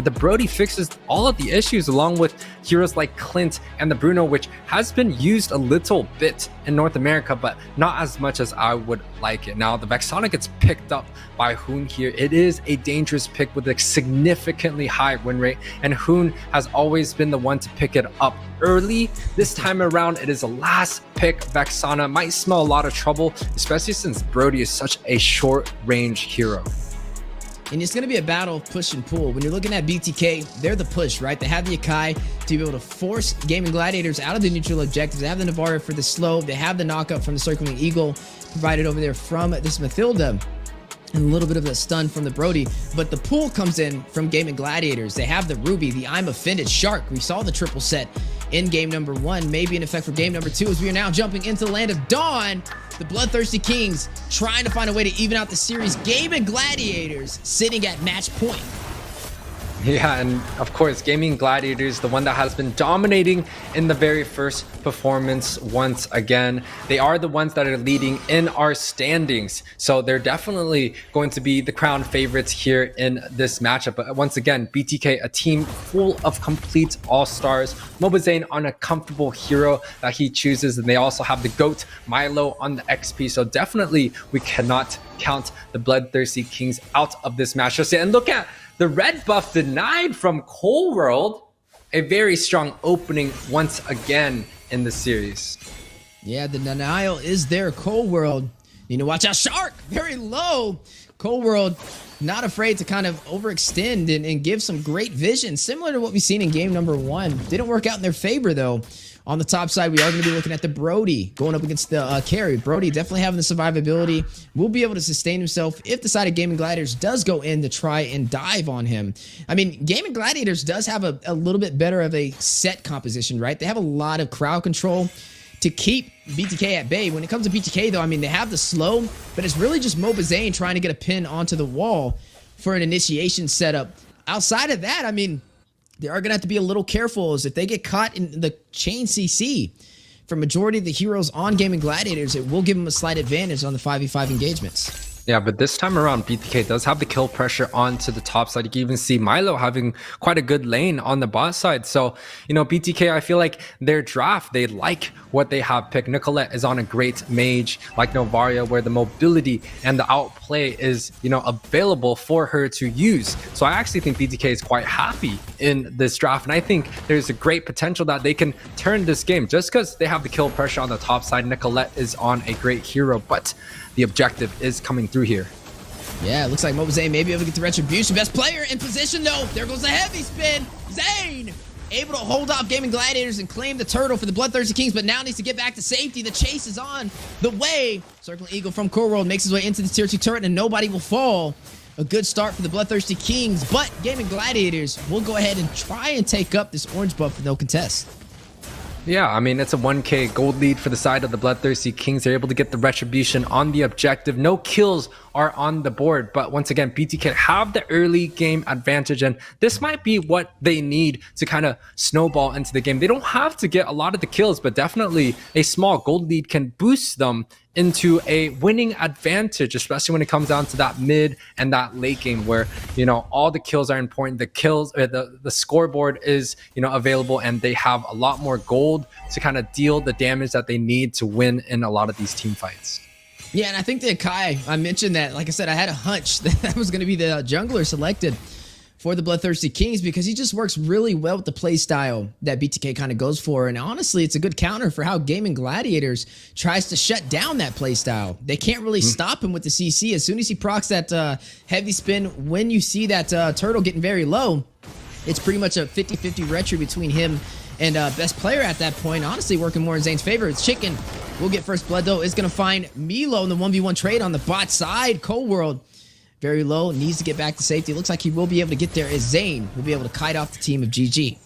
the Brody fixes all of the issues along with heroes like Clint and the Bruno, which has been used a little bit in North America, but not as much as I would like it. Now, the Vexana gets picked up by Hoon here. It is a dangerous pick with a significantly high win rate, and Hoon has always been the one to pick it up early. This time around, it is a last pick. Vexana might smell a lot of trouble, especially since Brody is such a short range hero. And it's going to be a battle of push and pull. When you're looking at BTK, they're the push, right? They have the Akai to be able to force Gaimin Gladiators out of the neutral objectives. They have the Navarra for the slow. They have the knockup from the Circling Eagle provided over there from this Mathilda. And a little bit of a stun from the Brody. But the pull comes in from Gaimin Gladiators. They have the Ruby, the I'm Offended Shark. We saw the triple set in game number 1. Maybe an effect for game number 2 as we are now jumping into the land of Dawn. The Bloodthirsty Kings trying to find a way to even out the series. Gaimin Gladiators sitting at match point. Yeah, and of course, Gaimin Gladiators, the one that has been dominating in the very first performance once again. They are the ones that are leading in our standings. So they're definitely going to be the crown favorites here in this matchup. But once again, BTK, a team full of complete all-stars. mobazane on a comfortable hero that he chooses. And they also have the GOAT, mielow, on the XP. So definitely, we cannot count the Bloodthirsty Kings out of this match just yet. And look at the red buff denied from Cold World. A very strong opening once again in the series. Yeah, the denial is there. Cold World, need to watch out. Shark, very low. Cold World, not afraid to kind of overextend and give some great vision, similar to what we've seen in game number 1. Didn't work out in their favor, though. On the top side, we are going to be looking at the Brody going up against the carry. Brody definitely having the survivability. Will be able to sustain himself if the side of Gaimin Gladiators does go in to try and dive on him. I mean, Gaimin Gladiators does have a little bit better of a set composition, right? They have a lot of crowd control to keep BTK at bay. When it comes to BTK, though, I mean, they have the slow, but it's really just mobazane trying to get a pin onto the wall for an initiation setup. Outside of that, I mean, they are going to have to be a little careful as if they get caught in the chain CC for majority of the heroes on Gaimin Gladiators, it will give them a slight advantage on the 5v5 engagements. Yeah, but this time around, BTK does have the kill pressure onto the top side. You can even see mielow having quite a good lane on the bot side. So, you know, BTK, I feel like their draft, they like what they have picked. Nicholette is on a great mage like Novaria, where the mobility and the outplay is, you know, available for her to use. So I actually think BTK is quite happy in this draft. And I think there's a great potential that they can turn this game just because they have the kill pressure on the top side. Nicholette is on a great hero, but the objective is coming through here. Yeah, it looks like mobazane may be able to get the retribution. Best player in position, though. There goes the heavy spin. Zane able to hold off Gaimin Gladiators and claim the turtle for the Bloodthirsty Kings, but now needs to get back to safety. The chase is on the way. Circling Eagle from Core World makes his way into the tier 2 turret, and nobody will fall. A good start for the Bloodthirsty Kings, but Gaimin Gladiators will go ahead and try and take up this orange buff with no contest. Yeah, I mean, it's a 1k gold lead for the side of the Bloodthirsty Kings. They're able to get the retribution on the objective. No kills are on the board, but once again, BTK have the early game advantage, and this might be what they need to kind of snowball into the game. They don't have to get a lot of the kills, but definitely a small gold lead can boost them into a winning advantage, especially when it comes down to that mid and that late game where, you know, all the kills are important. The kills, the scoreboard is, you know, available, and they have a lot more gold to kind of deal the damage that they need to win in a lot of these team fights. Yeah, and I think the Akai, I mentioned that, like I said, I had a hunch that that was going to be the jungler selected for the Bloodthirsty Kings because he just works really well with the play style that BTK kind of goes for. And honestly, it's a good counter for how Gaimin Gladiators tries to shut down that play style. They can't really stop him with the CC. As soon as he procs that heavy spin, when you see that turtle getting very low, it's pretty much a 50-50 retro between him and best player at that point. Honestly, working more in Zane's favor. It's Chicken. We'll get first blood, though. Is going to find mielow in the 1v1 trade on the bot side. Cold World, very low, needs to get back to safety. Looks like he will be able to get there as Zane will be able to kite off the team of GG.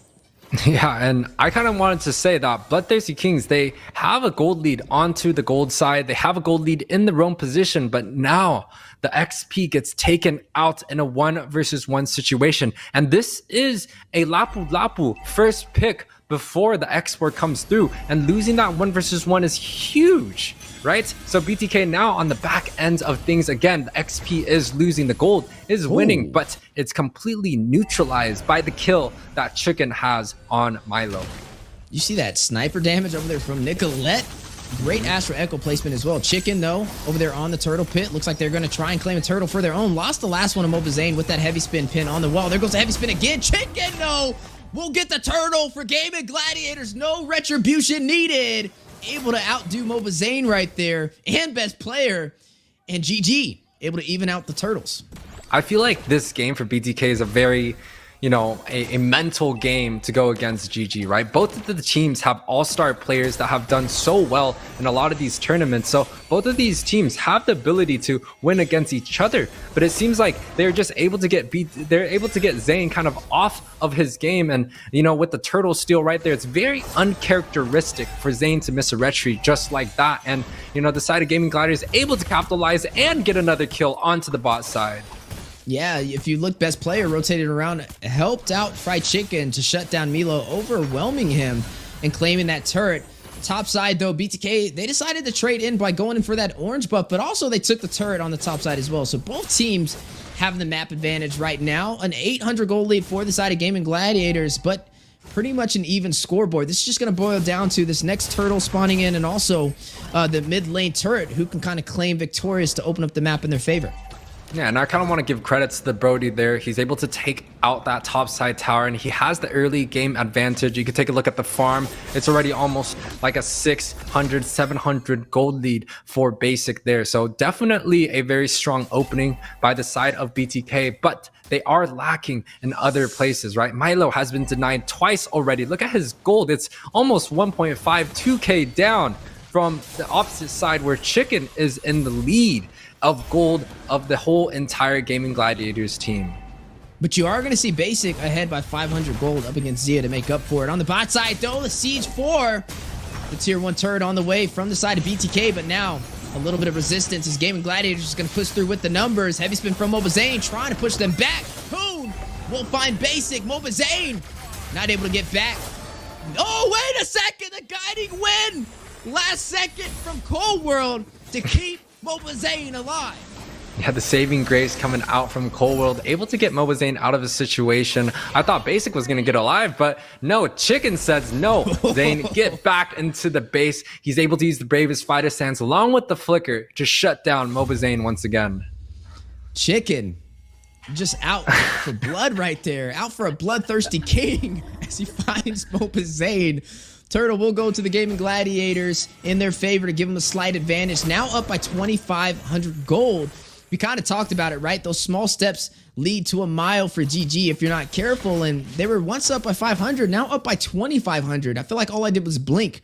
Yeah, and I kind of wanted to say that Bloodthirsty Kings, they have a gold lead onto the gold side. They have a gold lead in the roam position, but now the XP gets taken out in a 1 versus 1 situation. And this is a Lapu Lapu first pick before the export comes through, and losing that 1v1 is huge, right? So BTK now on the back end of things again. The XP is losing, the gold is winning, but it's completely neutralized by the kill that Chicken has on mielow. You see that sniper damage over there from nicholette? Great Astral Echo placement as well. Chicken, though, over there on the turtle pit. Looks like they're going to try and claim a turtle for their own. Lost the last one of mobazane with that heavy spin pin on the wall. There goes the heavy spin again. Chicken, no! We'll get the turtle for Gaimin Gladiators. No retribution needed. Able to outdo mobazane right there. And best player. And GG. Able to even out the turtles. I feel like this game for BTK is a very, you know, a mental game to go against GG, right? Both of the teams have all-star players that have done so well in a lot of these tournaments. So both of these teams have the ability to win against each other, but it seems like they're just able to get they're able to get Zane kind of off of his game. And, you know, with the turtle steal right there, it's very uncharacteristic for Zane to miss a retreat just like that. And, you know, the side of Gaimin Gladiator is able to capitalize and get another kill onto the bot side. Yeah, if you look, best player rotated around, helped out Fried Chicken to shut down mielow, overwhelming him and claiming that turret. Top side, though, BTK, they decided to trade in by going in for that orange buff, but also they took the turret on the top side as well. So both teams have the map advantage right now. An 800 gold lead for the side of Gaimin Gladiators, but pretty much an even scoreboard. This is just going to boil down to this next turtle spawning in and also the mid lane turret who can kind of claim victorious to open up the map in their favor. Yeah, and I kind of want to give credits to the Brody there. He's able to take out that top side tower, and he has the early game advantage. You can take a look at the farm. It's already almost like a 600, 700 gold lead for basic there. So definitely a very strong opening by the side of BTK, but they are lacking in other places, right? mielow has been denied twice already. Look at his gold. It's almost 1.5, 2K down from the opposite side where Chicken is in the lead of gold of the whole entire Gaimin Gladiators team. But you are going to see Basic ahead by 500 gold up against Zia to make up for it. On the bot side, though, the Siege 4. The tier 1 turret on the way from the side of BTK, but now a little bit of resistance as Gaimin Gladiators is going to push through with the numbers. Heavy spin from mobazane, trying to push them back. Hoon will find Basic. mobazane not able to get back. Oh, wait a second. The guiding win. Last second from Cold World to keep mobazane alive. Yeah, the saving grace coming out from Cold World, able to get mobazane out of a situation. I thought Basic was going to get alive, but no, Chicken says no. Zane, get back into the base. He's able to use the Bravest Fighter stance along with the Flicker to shut down mobazane once again. Chicken just out for blood right there. Out for a bloodthirsty king as he finds mobazane. Turtle will go to the Gaimin Gladiators in their favor to give them a slight advantage. Now up by 2,500 gold. We kind of talked about it, right? Those small steps lead to a mile for GG if you're not careful. And they were once up by 500, now up by 2,500. I feel like all I did was blink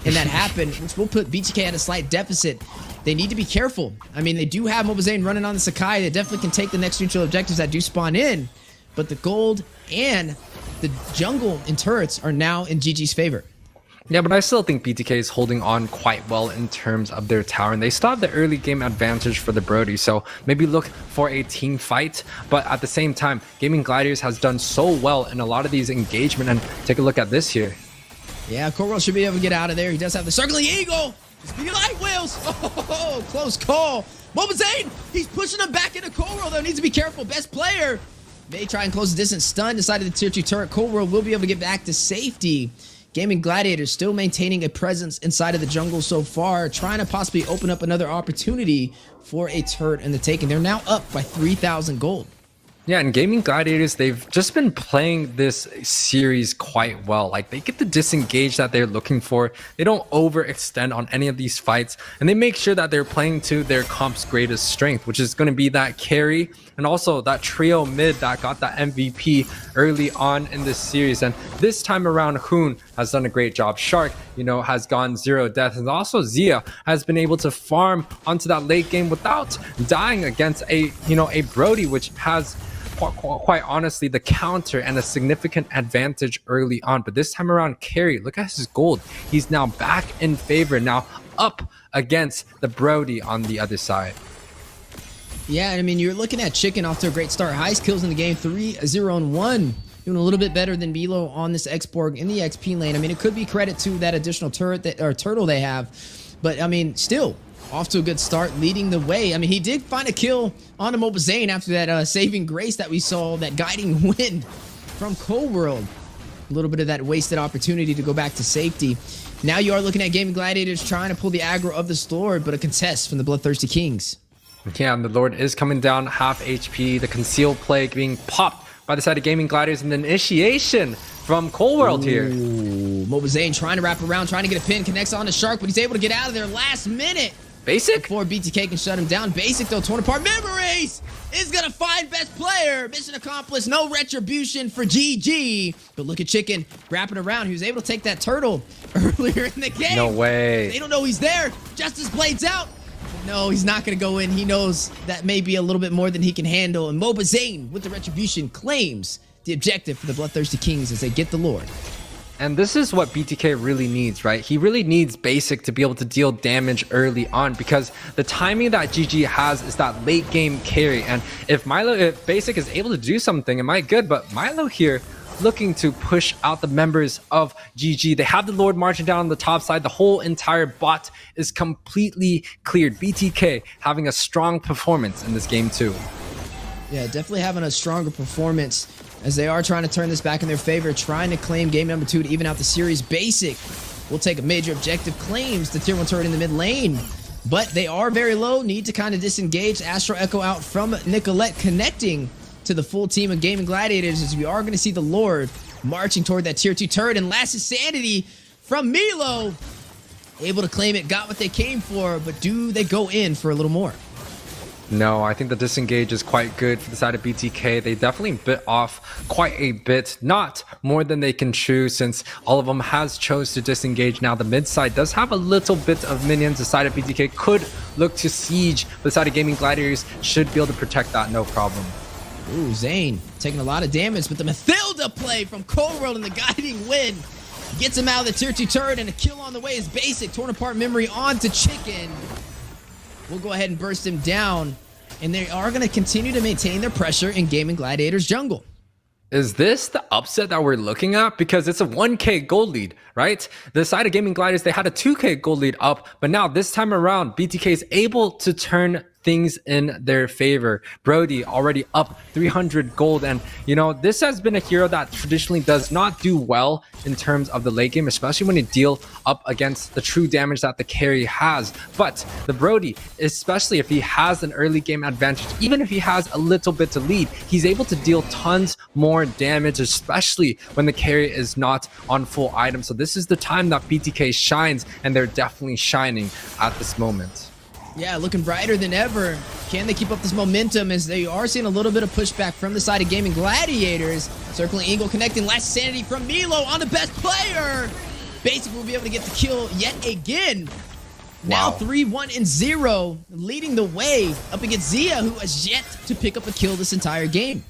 and that happened, which will put BTK at a slight deficit. They need to be careful. I mean, they do have mobazane running on the Sakai. They definitely can take the next neutral objectives that do spawn in. But the gold and the jungle and turrets are now in GG's favor. Yeah, but I still think BTK is holding on quite well in terms of their tower, and they still have the early game advantage for the Brody, so maybe look for a team fight. But at the same time, Gaimin Gladiators has done so well in a lot of these engagement, and take a look at this here. Yeah, Corwell should be able to get out of there. He does have the circling eagle. Speedy light wheels. Oh, close call. mobazane, he's pushing him back into Corwell, though. Needs to be careful. Best player may try and close the distance. Stun decided the tier 2 turret. Corwell will be able to get back to safety. Gaimin Gladiators still maintaining a presence inside of the jungle so far, trying to possibly open up another opportunity for a turret in the taking. They're now up by 3,000 gold. Yeah, and Gaimin Gladiators, they've just been playing this series quite well. Like, they get the disengage that they're looking for. They don't overextend on any of these fights, and they make sure that they're playing to their comp's greatest strength, which is going to be that carry and also that trio mid that got that MVP early on in this series. And this time around, Hoon has done a great job. Shark, you know, has gone 0 death, and also Zia has been able to farm onto that late game without dying against a Brody, which has quite honestly the counter and a significant advantage early on. But this time around, carry, look at his gold. He's now back in favor, now up against the Brody on the other side. Yeah, I mean, you're looking at Chicken off to a great start. Highest kills in the game, 3, 0, and 1. doing a little bit better than mielow on this X-Borg in the XP lane. I mean, it could be credit to that additional turtle they have, but I mean, still off to a good start, leading the way. I mean, he did find a kill on a mobazane after that saving grace that we saw, that guiding wind from Cold World. A little bit of that wasted opportunity to go back to safety. Now you are looking at Gaimin Gladiators trying to pull the aggro of the Lord, but a contest from the Bloodthirsty Kings. Yeah, and the Lord is coming down half HP. The concealed plague being popped by the side of Gaimin Gladiators, and the initiation from Cold World here. mobazane trying to wrap around, trying to get a pin, connects on the Shark, but he's able to get out of there last minute. Basic? Before BTK can shut him down. Basic, though, torn apart. Memories is going to find best player. Mission accomplished. No retribution for GG. But look at Chicken wrapping around. He was able to take that turtle earlier in the game. No way. They don't know he's there. Justice Blade's out. No, he's not going to go in. He knows that may be a little bit more than he can handle. And mobazane with the retribution claims the objective for the Bloodthirsty Kings as they get the Lord. And this is what BTK really needs, right? He really needs Basic to be able to deal damage early on, because the timing that GG has is that late game carry. And if Basic is able to do something, it might good, but mielow here looking to push out the members of GG. They have the Lord marching down on the top side. The whole entire bot is completely cleared. BTK having a strong performance in this game too. Yeah, definitely having a stronger performance as they are trying to turn this back in their favor, trying to claim game number 2 to even out the series. Basic will take a major objective, claims the tier 1 turret in the mid lane, but they are very low, need to kind of disengage. Astro Echo out from Nicholette, connecting to the full team of Gaimin Gladiators, as we are going to see the Lord marching toward that tier 2 turret. And last is Sanity from mielow, able to claim it, got what they came for, but do they go in for a little more? No, I think the disengage is quite good for the side of BTK. They definitely bit off quite a bit, not more than they can chew, since all of them has chose to disengage. Now the mid side does have a little bit of minions. The side of BTK could look to siege, but the side of Gaimin Gladiators should be able to protect that, no problem. Ooh, Zane taking a lot of damage, but the Mathilda play from Cold World and the guiding wind gets him out of the tier 2 turret, and a kill on the way is Basic. Torn apart memory onto Chicken. We'll go ahead and burst him down, and they are going to continue to maintain their pressure in Gaimin Gladiators jungle. Is this the upset that we're looking at? Because it's a 1k gold lead, right? The side of Gaimin Gladiators, they had a 2k gold lead up, but now this time around, BTK is able to turn things in their favor. Brody already up 300 gold, and you know, this has been a hero that traditionally does not do well in terms of the late game, especially when you deal up against the true damage that the carry has. But the Brody, especially if he has an early game advantage, even if he has a little bit to lead, he's able to deal tons more damage, especially when the carry is not on full item. So this is the time that BTK shines, and they're definitely shining at this moment. Yeah, looking brighter than ever. Can they keep up this momentum, as they are seeing a little bit of pushback from the side of Gaimin Gladiators? Circling Eagle, connecting. Last Sanity from mielow on the best player. Basic will be able to get the kill yet again. Now 3-1-0, leading the way up against Zia, who has yet to pick up a kill this entire game.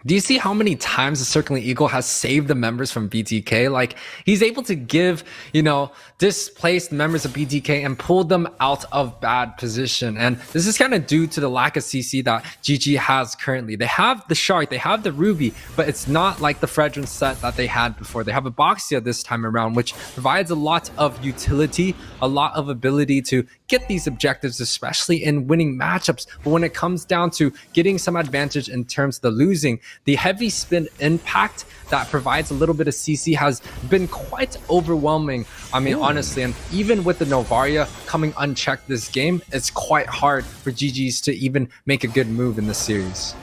Do you see how many times the Circling Eagle has saved the members from BTK? Like, he's able to give, you know, displaced members of BTK and pull them out of bad position. And this is kind of due to the lack of CC that GG has currently. They have the Shark, they have the Ruby, but it's not like the Fragrance set that they had before. They have a Boxia this time around, which provides a lot of utility, a lot of ability to get these objectives, especially in winning matchups. But when it comes down to getting some advantage in terms of the losing, the heavy spin impact that provides a little bit of CC has been quite overwhelming. I mean, honestly, and even with the Novaria coming unchecked this game, it's quite hard for GGs to even make a good move in this series.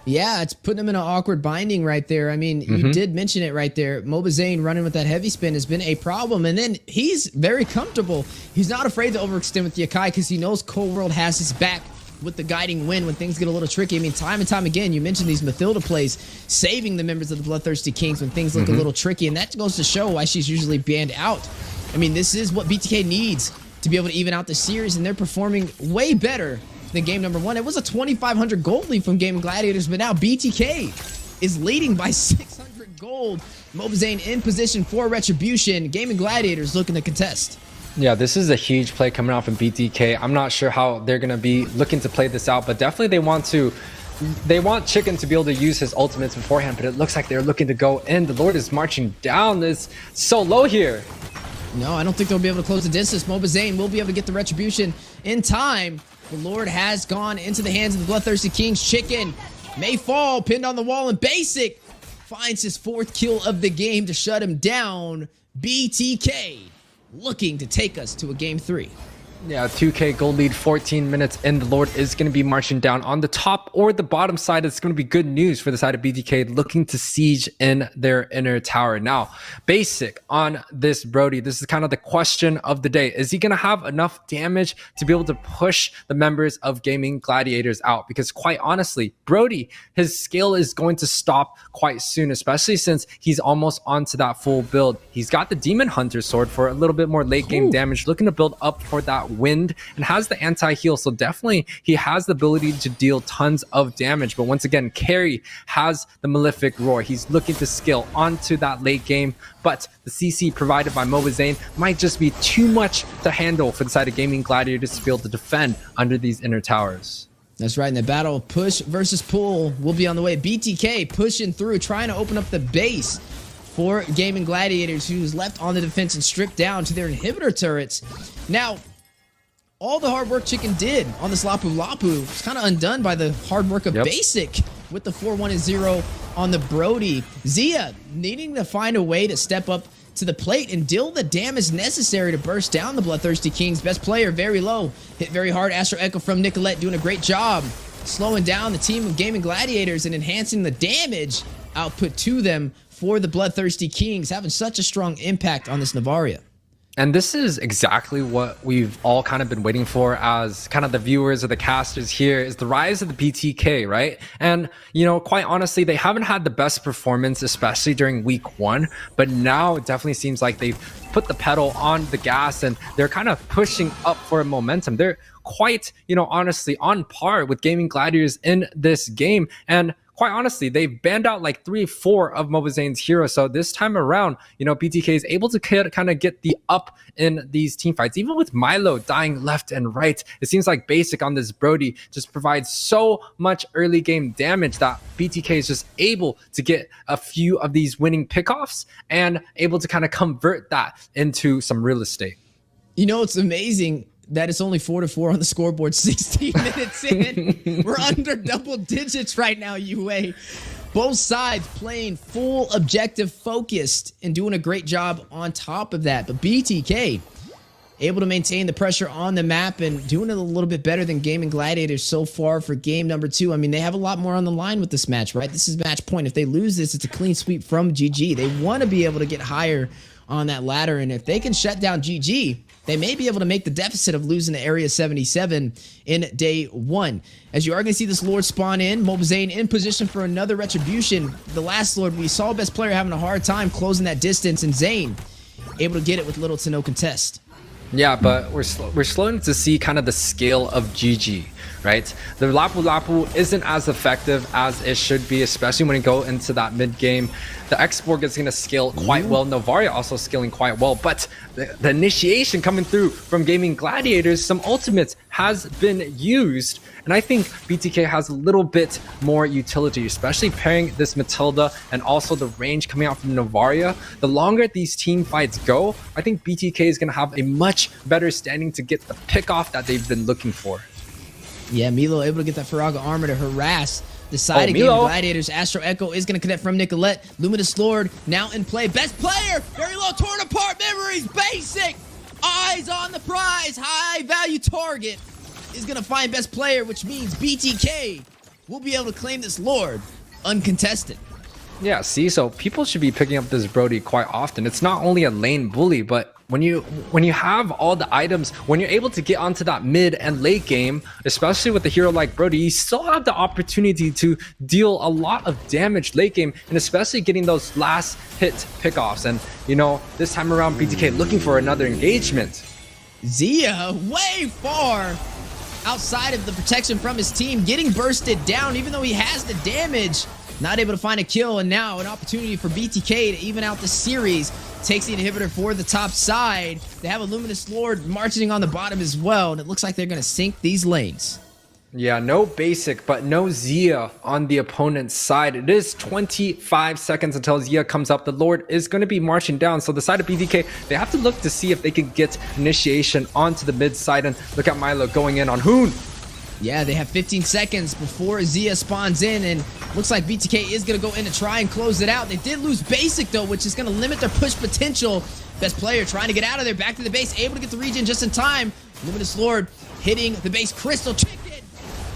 Yeah, it's putting them in an awkward binding right there. I mean, you did mention it right there. mobazane running with that heavy spin has been a problem, and then he's very comfortable. He's not afraid to overextend with the Akai because he knows Cold World has his back with the guiding wind when things get a little tricky. I mean, time and time again, you mentioned these Mathilda plays, saving the members of the Bloodthirsty Kings when things look a little tricky, and that goes to show why she's usually banned out. I mean, this is what BTK needs to be able to even out the series, and they're performing way better than game number 1. It was a 2,500 gold lead from Gaimin Gladiators, but now BTK is leading by 600 gold. mobazane in position for retribution. Gaimin Gladiators looking to contest. Yeah, this is a huge play coming out from BTK. I'm not sure how they're going to be looking to play this out, but definitely they want to They want Chicken to be able to use his ultimates beforehand, but it looks like they're looking to go in. The Lord is marching down. It's so low here. No, I don't think they'll be able to close the distance. mobazane will be able to get the retribution in time. The Lord has gone into the hands of the Bloodthirsty Kings. Chicken may fall, pinned on the wall, and Basic finds his 4th kill of the game to shut him down. BTK looking to take us to a game 3. Yeah, 2K gold lead, 14 minutes, and the Lord is going to be marching down on the top or the bottom side. It's going to be good news for the side of BTK looking to siege in their inner tower. Now, Basic on this Brody, this is kind of the question of the day. Is he going to have enough damage to be able to push the members of Gaimin Gladiators out? Because quite honestly, Brody, his skill is going to stop quite soon, especially since he's almost onto that full build. He's got the Demon Hunter sword for a little bit more late game damage, looking to build up for that wind, and has the anti-heal, so definitely he has the ability to deal tons of damage. But once again, Carry has the Malefic Roar. He's looking to scale onto that late game, but the CC provided by mobazane might just be too much to handle for the side of Gaimin Gladiators to be able to defend under these inner towers. That's right. In the battle, push versus pull will be on the way. BTK pushing through, trying to open up the base for Gaimin Gladiators, who's left on the defense and stripped down to their inhibitor turrets. Now, all the hard work Chicken did on this Lapu Lapu was kind of undone by the hard work of Basic with the 4-1-0 on the Brody. Zia needing to find a way to step up to the plate and deal the damage necessary to burst down the Bloodthirsty Kings. Best player, very low. Hit very hard. Astro Echo from nicholette doing a great job slowing down the team of Gaimin Gladiators and enhancing the damage output to them for the Bloodthirsty Kings, having such a strong impact on this Navaria. And this is exactly what we've all kind of been waiting for as kind of the viewers or the casters here, is the rise of the BTK, right? And, you know, quite honestly, they haven't had the best performance, especially during week 1, but now it definitely seems like they've put the pedal on the gas and they're kind of pushing up for momentum. They're quite, you know, honestly on par with Gaimin Gladiators in this game. And quite honestly, they've banned out like 3-4 of mobazane's heroes. So this time around, you know, BTK is able to kind of get the up in these team fights. Even with mielow dying left and right, it seems like Basic on this Brody just provides so much early game damage that BTK is just able to get a few of these winning pickoffs and able to kind of convert that into some real estate. You know, it's amazing that it's only 4-4 on the scoreboard, 16 minutes in. We're under double digits right now, UA. Both sides playing full objective focused and doing a great job on top of that. But BTK able to maintain the pressure on the map and doing it a little bit better than Gaimin Gladiators so far for game number 2. I mean, they have a lot more on the line with this match, right? This is match point. If they lose this, it's a clean sweep from GG. They want to be able to get higher on that ladder, and if they can shut down GG, they may be able to make the deficit of losing to Area 77 in day 1. As you are going to see this Lord spawn in, mobazane in position for another retribution. The last Lord, we saw best player having a hard time closing that distance, and Zane able to get it with little to no contest. Yeah, but we're starting to see kind of the scale of GG, right? The Lapu Lapu isn't as effective as it should be, especially when you go into that mid game. The X-Borg is going to scale quite well. Novaria also scaling quite well, but the initiation coming through from Gaimin Gladiators, some ultimates has been used, and I think BTK has a little bit more utility, especially pairing this Matilda and also the range coming out from Novaria. The longer these team fights go, I think BTK is going to have a much better standing to get the pick off that they've been looking for. Yeah, mielow able to get that Faraga armor to harass the side of Gaimin Gladiators. Astro Echo is going to connect from nicholette. Luminous Lord now in play. Best player, very low, torn apart memories. Basic, eyes on the prize. High value target is going to find best player, which means BTK will be able to claim this Lord uncontested. Yeah, see, so people should be picking up this Brody quite often. It's not only a lane bully, but when you have all the items, when you're able to get onto that mid and late game, especially with a hero like Brody, you still have the opportunity to deal a lot of damage late game, and especially getting those last hit pickoffs. And you know, this time around, BTK looking for another engagement. Zia way far outside of the protection from his team, getting bursted down, even though he has the damage. Not able to find a kill, and now an opportunity for BTK to even out the series. Takes the inhibitor for the top side. They have a Luminous Lord marching on the bottom as well, and it looks like they're going to sink these lanes. Yeah, no basic, but no Zia on the opponent's side. It is 25 seconds until Zia comes up. The Lord is going to be marching down. So the side of BDK, they have to look to see if they can get initiation onto the mid side. And look at mielow going in on Hoon. Yeah, they have 15 seconds before Zia spawns in, and looks like BTK is going to go in to try and close it out. They did lose basic, though, which is going to limit their push potential. Best player trying to get out of there, back to the base, able to get the regen just in time. Luminous Lord hitting the base. Crystal Chicken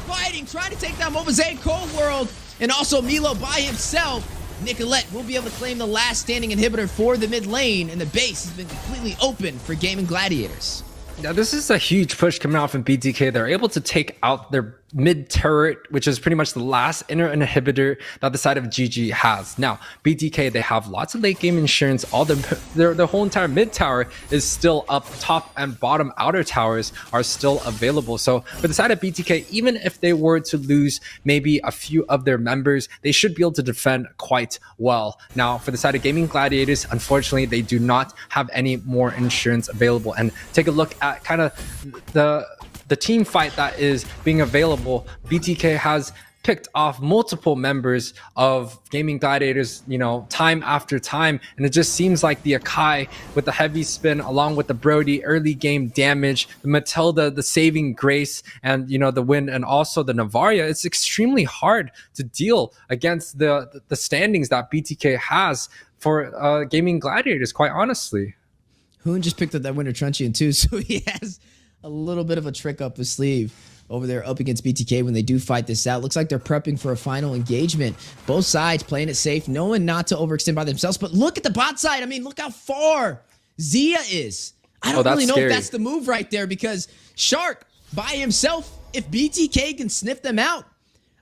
fighting, trying to take down mobazane, Cold World, and also mielow by himself. nicholette will be able to claim the last standing inhibitor for the mid lane, and the base has been completely open for Gaimin Gladiators. Now, this is a huge push coming out from BTK. They're able to take out their mid turret, which is pretty much the last inner inhibitor that the side of GG has. Now, BTK, they have lots of late game insurance. All their whole entire mid tower is still up. Top and bottom outer towers are still available. So for the side of BTK, even if they were to lose maybe a few of their members, they should be able to defend quite well. Now, for the side of Gaimin Gladiators, unfortunately, they do not have any more insurance available. And take a look at kind of the team fight that is being available. BTK has picked off multiple members of Gaimin Gladiators, you know, time after time, and it just seems like the Akai with the heavy spin along with the Brody early game damage, the Matilda, the saving grace, and you know, the win, and also the Navaria. It's extremely hard to deal against the standings that BTK has for Gaimin Gladiators, quite honestly. Hoon just picked up that winner truncheon too, so he has a little bit of a trick up his sleeve over there up against BTK when they do fight this out. Looks like they're prepping for a final engagement. Both sides playing it safe, knowing not to overextend by themselves. But look at the bot side. I mean, look how far Zia is. I don't really know if that's the move right there, because Shark by himself, if BTK can sniff them out,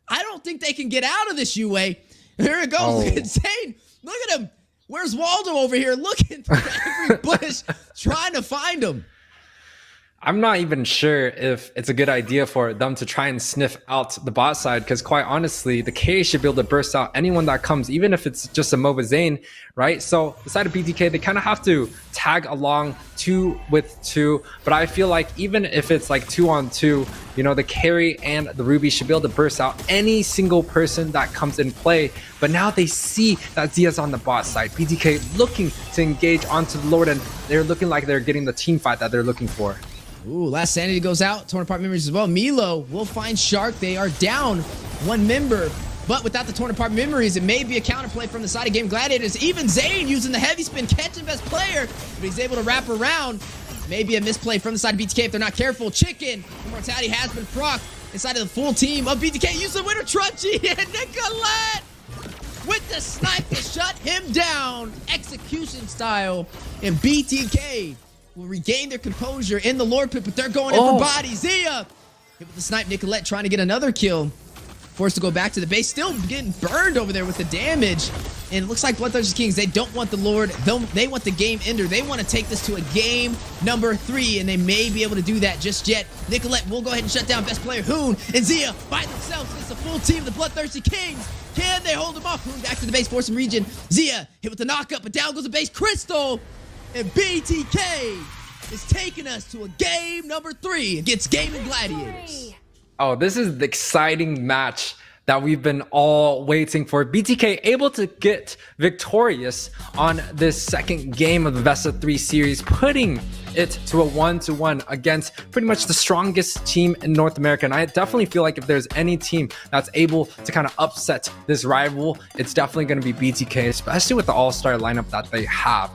I don't think they can get out of this UA. Here it goes. Oh. Insane. Look at him. Where's Waldo over here looking through every bush trying to find him? I'm not even sure if it's a good idea for them to try and sniff out the bot side, because quite honestly, the K should be able to burst out anyone that comes, even if it's just a mobazane, right? So the side of BTK, they kind of have to tag along 2 with 2, but I feel like even if it's like 2 on 2, you know, the carry and the Ruby should be able to burst out any single person that comes in play. But now they see that Zia's on the bot side. BTK looking to engage onto the Lord, and they're looking like they're getting the team fight that they're looking for. Ooh, last sanity goes out. Torn apart memories as well. mielow will find Shark. They are down 1 member, but without the torn apart memories, it may be a counterplay from the side of Gaimin Gladiators. Even Zane using the heavy spin, catching best player, but he's able to wrap around. Maybe a misplay from the side of BTK if they're not careful. Chicken, immortality has been procced inside of the full team of BTK. Use the winner Trunchi and nicholette with the snipe to shut him down, execution style, and BTK will regain their composure in the Lord pit, but they're going in for body. Zia hit with the snipe. nicholette trying to get another kill. Forced to go back to the base. Still getting burned over there with the damage. And it looks like Bloodthirsty Kings, they don't want the Lord. They want the game ender. They want to take this to a game number 3, and they may be able to do that just yet. nicholette will go ahead and shut down best player Hoon, and Zia by themselves against the full team of the Bloodthirsty Kings. Can they hold him off? Hoon back to the base for some regen. Zia hit with the knockup, but down goes the base. Crystal. And BTK is taking us to a game number 3 against Gaimin Gladiators. Oh, this is the exciting match that we've been all waiting for. BTK able to get victorious on this second game of the best of 3 series, putting it to a 1-1 against pretty much the strongest team in North America. And I definitely feel like if there's any team that's able to kind of upset this rival, it's definitely going to be BTK, especially with the all-star lineup that they have.